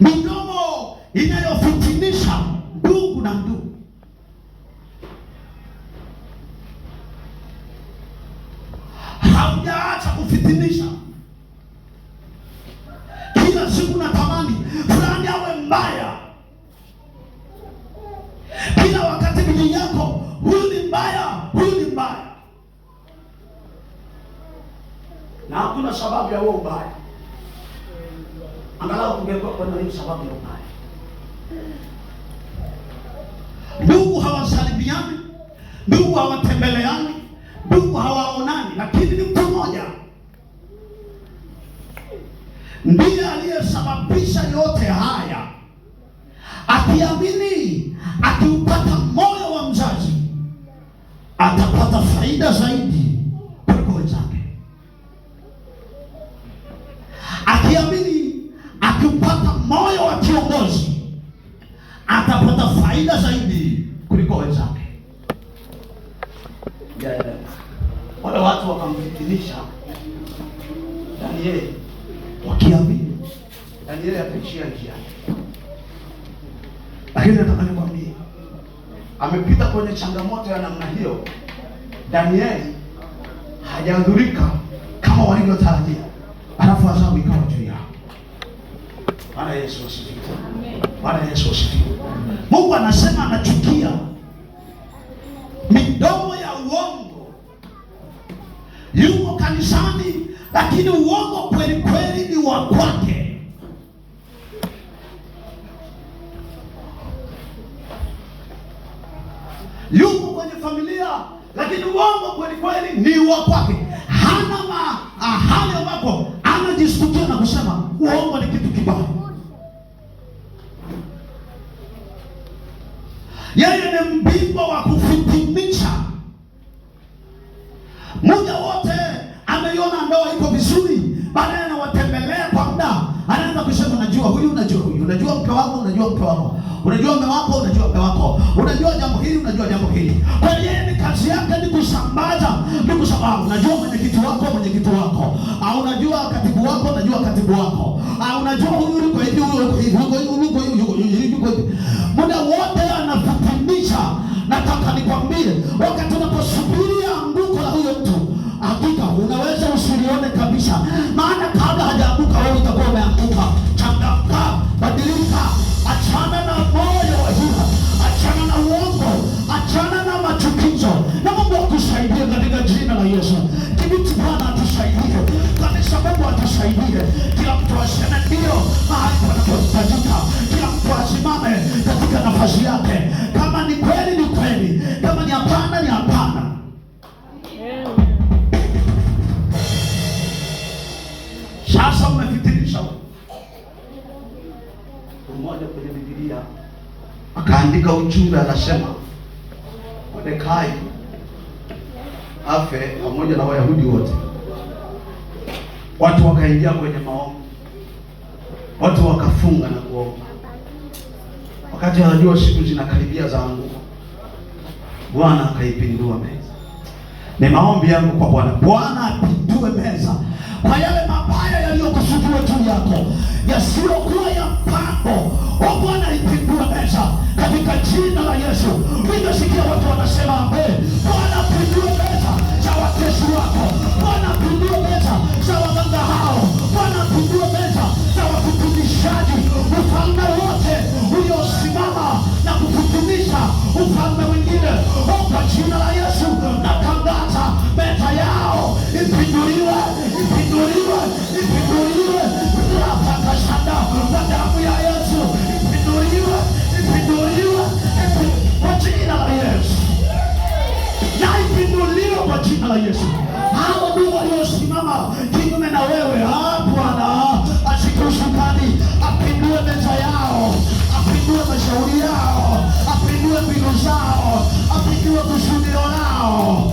midomo inayofitinisha ndugu na ndugu. Haujaacha kufitinisha. Kila siku natamani fulani awe mbaya. Kila wakati bidii yako, huyu ni mbaya, huyu ni mbaya. Na hakuna sababu ya huo ubaya. Angalau kungekuwa kwa nini sababu ya ubaya. Ndugu hawasalimiani, ndugu hawatembeleani, ndugu hawaonani, lakini ni mtu mmoja ndiye aliyesababisha yote haya. Akiamini, akiupata moyo wa mzazi, atapata faida zaidi kuliko wenzake. Akiamini, akiupata moyo wa kiongozi, atapata faida zaidi kuliko wenzake. Wale watu wakamfitinisha Danieli, wakiamini Danieli ataishia njiani. Lakini nataka nikwambie, amepita kwenye changamoto ya namna hiyo, Danieli hajadhurika kama walivyotarajia, alafu adhabu ikawa juu yao. Bwana Yesu asifiwe. Bwana Yesu asifiwe. Mungu anasema anachukia midomo ya uongo. Yuko kanisani, lakini uongo kweli kweli ni wa kwake. Yuko kwenye familia, lakini uongo kweli kweli ni wa kwake. Hana mahali ambapo anajisikia na kusema uongo ni kitu kibaya. Yeye ni mbimbo wa kufitinisha. Muda wote ameiona ndoa iko vizuri, baadaye anawatembelea kwa muda, anaanza kusema unajua huyu, unajua huyu, unajua mke wako, unajua mke wako, unajua mume wako, unajua mume wako, unajua jambo hili, unajua jambo hili. Kwa hiyo yeye ni kazi yake ni kusambaza, ni kusema unajua mwenyekiti wako, mwenyekiti wako, au unajua katibu wako, unajua katibu wako, au unajua huyu yuko hivi, huyu yuko hivi, yuko hivi. Muda wote anafitinisha. Nataka nikwambie, wakati unaposubiria anguko la huyo mtu, hakika unaweza usilione kabisa, maana kabla hajaanguka wewe utakuwa umeanguka. Changamka, badilika, achana na moyo wa hila, achana na uongo, achana na machukizo, na Mungu akusaidie katika jina la Yesu. Kibiti Bwana atusaidie, kanisa Mungu atusaidie. Kila mtu aseme ndio mahali panapohitajika, kila mtu asimame katika nafasi yake. Kama ni kweli ni kweli, kama ni hapana ni hapana. Sasa umefitinisha. Mmoja kwenye Biblia akaandika ujumbe, akasema Mordekai afe pamoja na Wayahudi wote. Watu wakaingia kwenye maombi, watu wakafunga na kuomba. Wakati wanajua siku zinakaribia za anguko, Bwana akaipindua meza. Ni maombi yangu kwa Bwana, Bwana apindue meza kwa yale mabaya yaliyokusudiwa juu yako, yasiyokuwa ya mpango. Bwana ipindue meza katika jina la Yesu. Nimesikia watu wanasema amen. Bwana apindue meza za watesi wako, Bwana apindue meza za waganga hao, Bwana apindue meza za wafitinishaji. Ufalme wote uliosimama na kufitinisha ufalme wengine, kwa jina la Yesu natangaza meza yao ipinduliwe, ipinduliwe, ipinduliwe. Rapakashanda kwa damu ya Yesu, ipinduliwe, ipinduliwe kwa jina la Yesu. Na ipinduliwe kwa jina la Yesu. Hao ndio waliosimama kinyume na wewe, Bwana ashike usukani, apindue meza yao, apindue mashauri yao, apindue mbinu zao, apindue kusudio lao.